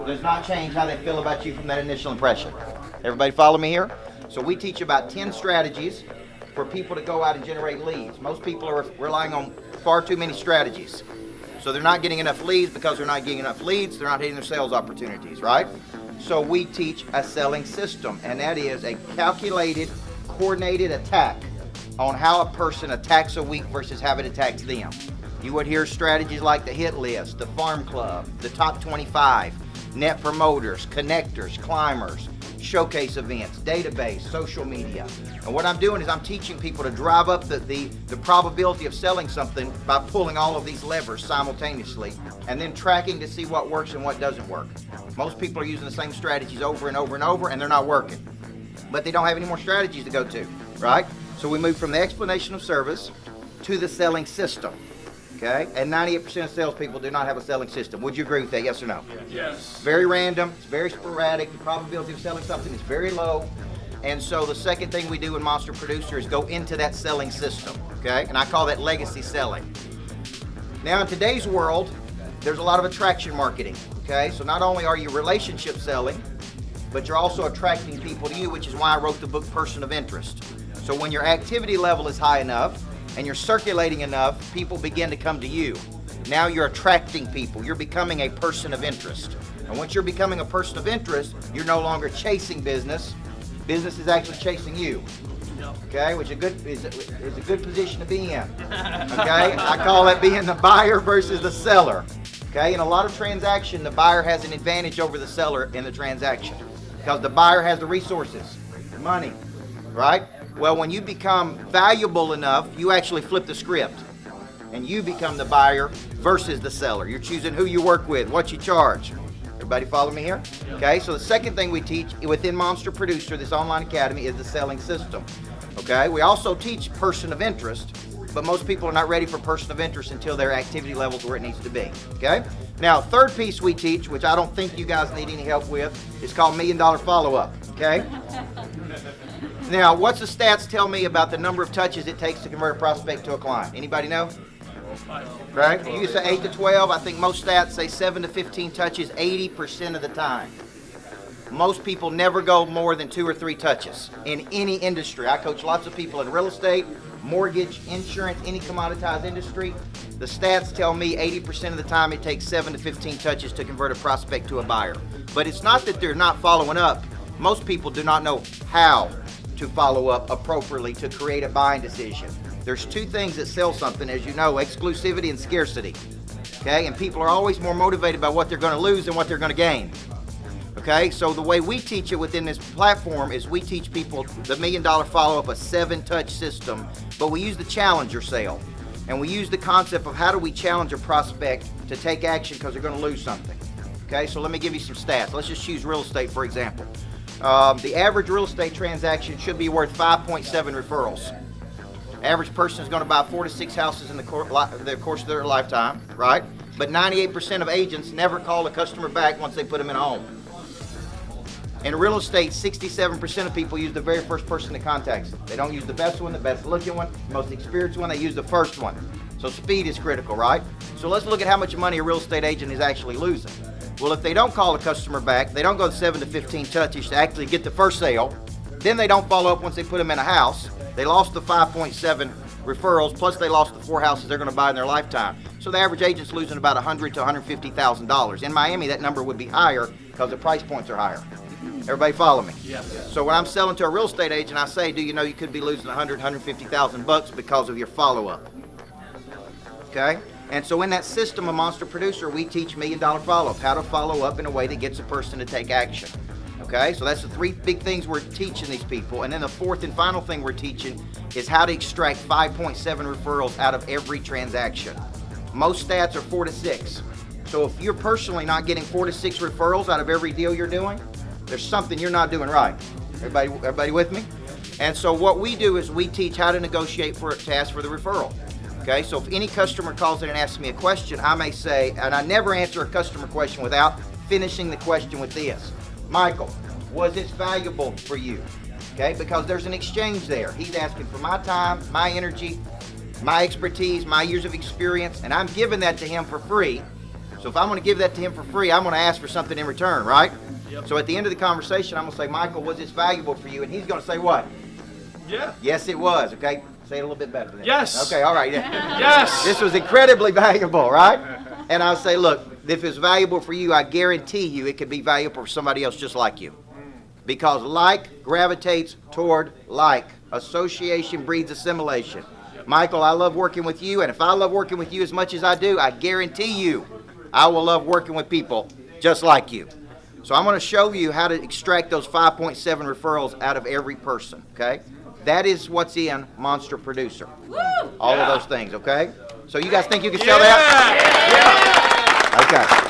does not change how they feel about you from that initial impression. Everybody follow me here? So we teach about 10 strategies for people to go out and generate leads. Most people are relying on far too many strategies. So they're not getting enough leads. Because they're not getting enough leads, they're not hitting their sales opportunities, right? So we teach a selling system, and that is a calculated, coordinated attack on how a person attacks a week versus how it attacks them. You would hear strategies like the hit list, the farm club, the top 25, net promoters, connectors, climbers, showcase events, database, social media. And what I'm doing is I'm teaching people to drive up the probability of selling something by pulling all of these levers simultaneously and then tracking to see what works and what doesn't work. Most people are using the same strategies over and over and over, and they're not working. But they don't have any more strategies to go to, right? So we move from the explanation of service to the selling system. Okay, and 98% of salespeople do not have a selling system. Would you agree with that, yes or no? Yes. Very random, it's very sporadic, the probability of selling something is very low. And so the second thing we do in Monster Producer is go into that selling system, okay? And I call that legacy selling. Now in today's world, there's a lot of attraction marketing, okay? So not only are you relationship selling, but you're also attracting people to you, which is why I wrote the book Person of Interest. So when your activity level is high enough, and you're circulating enough, people begin to come to you. Now you're attracting people. You're becoming a person of interest. And once you're becoming a person of interest, you're no longer chasing business. Business is actually chasing you. Okay, which is a good position to be in. Okay, I call that being the buyer versus the seller. Okay, in a lot of transaction, the buyer has an advantage over the seller in the transaction because the buyer has the resources, the money, right? Well, when you become valuable enough, you actually flip the script and you become the buyer versus the seller. You're choosing who you work with, what you charge. Everybody follow me here? Okay, so the second thing we teach within Monster Producer, this online academy, is the selling system. Okay, we also teach person of interest, but most people are not ready for person of interest until their activity level's where it needs to be. Okay, now third piece we teach, which I don't think you guys need any help with, is called $1 Million Follow-Up. Okay. Now, what's the stats tell me about the number of touches it takes to convert a prospect to a client? Anybody know? Right? You say 8 to 12. I think most stats say 7 to 15 touches 80% of the time. Most people never go more than 2 or 3 touches in any industry. I coach lots of people in real estate, mortgage, insurance, any commoditized industry. The stats tell me 80% of the time it takes 7 to 15 touches to convert a prospect to a buyer. But it's not that they're not following up. Most people do not know how to follow up appropriately to create a buying decision. There's 2 things that sell something, as you know, exclusivity and scarcity. Okay, and people are always more motivated by what they're going to lose than what they're going to gain. Okay, so the way we teach it within this platform is we teach people the $1 Million Follow-Up, a 7-touch system, but we use the challenger sale. And we use the concept of how do we challenge a prospect to take action because they're going to lose something. Okay, so let me give you some stats. Let's just choose real estate, for example. The average real estate transaction should be worth 5.7 referrals. Average person is going to buy 4 to 6 houses in the course of their lifetime, right? But 98% of agents never call a customer back once they put them in a home. In real estate, 67% of people use the very first person that contacts them. They don't use the best one, the best looking one, the most experienced one. They use the first one. So speed is critical, right? So let's look at how much money a real estate agent is actually losing. Well, if they don't call a customer back, they don't go 7 to 15 touches to actually get the first sale, then they don't follow up once they put them in a house. They lost the 5.7 referrals, plus they lost the 4 houses they're going to buy in their lifetime. So the average agent's losing about $100,000 to $150,000. In Miami, that number would be higher because the price points are higher. Everybody follow me? Yes. So when I'm selling to a real estate agent, I say, do you know you could be losing $100,000, $150,000 because of your follow-up? Okay? And so in that system of Monster Producer, we teach $1 Million Follow-Up, how to follow up in a way that gets a person to take action. Okay, so that's the 3 big things we're teaching these people. And then the fourth and final thing we're teaching is how to extract 5.7 referrals out of every transaction. Most stats are 4 to 6. So if you're personally not getting 4 to 6 referrals out of every deal you're doing, there's something you're not doing right. Everybody with me? And so what we do is we teach how to negotiate to ask for the referral. Okay, so if any customer calls in and asks me a question, I may say, and I never answer a customer question without finishing the question with this. Michael, was this valuable for you? Okay, because there's an exchange there. He's asking for my time, my energy, my expertise, my years of experience, and I'm giving that to him for free. So if I'm going to give that to him for free, I'm going to ask for something in return, right? Yep. So at the end of the conversation, I'm going to say, Michael, was this valuable for you? And he's going to say what? Yeah. Yes, it was. Okay. Say it a little bit better than that. Yes. Okay. All right. Yeah. Yes. This was incredibly valuable, right? And I'll say, look, if it's valuable for you, I guarantee you it could be valuable for somebody else just like you. Because like gravitates toward like. Association breeds assimilation. Michael, I love working with you, and if I love working with you as much as I do, I guarantee you I will love working with people just like you. So I'm going to show you how to extract those 5.7 referrals out of every person, okay? That is what's in Monster Producer. All of those things, okay? So you guys think you can sell that? Yeah. Okay.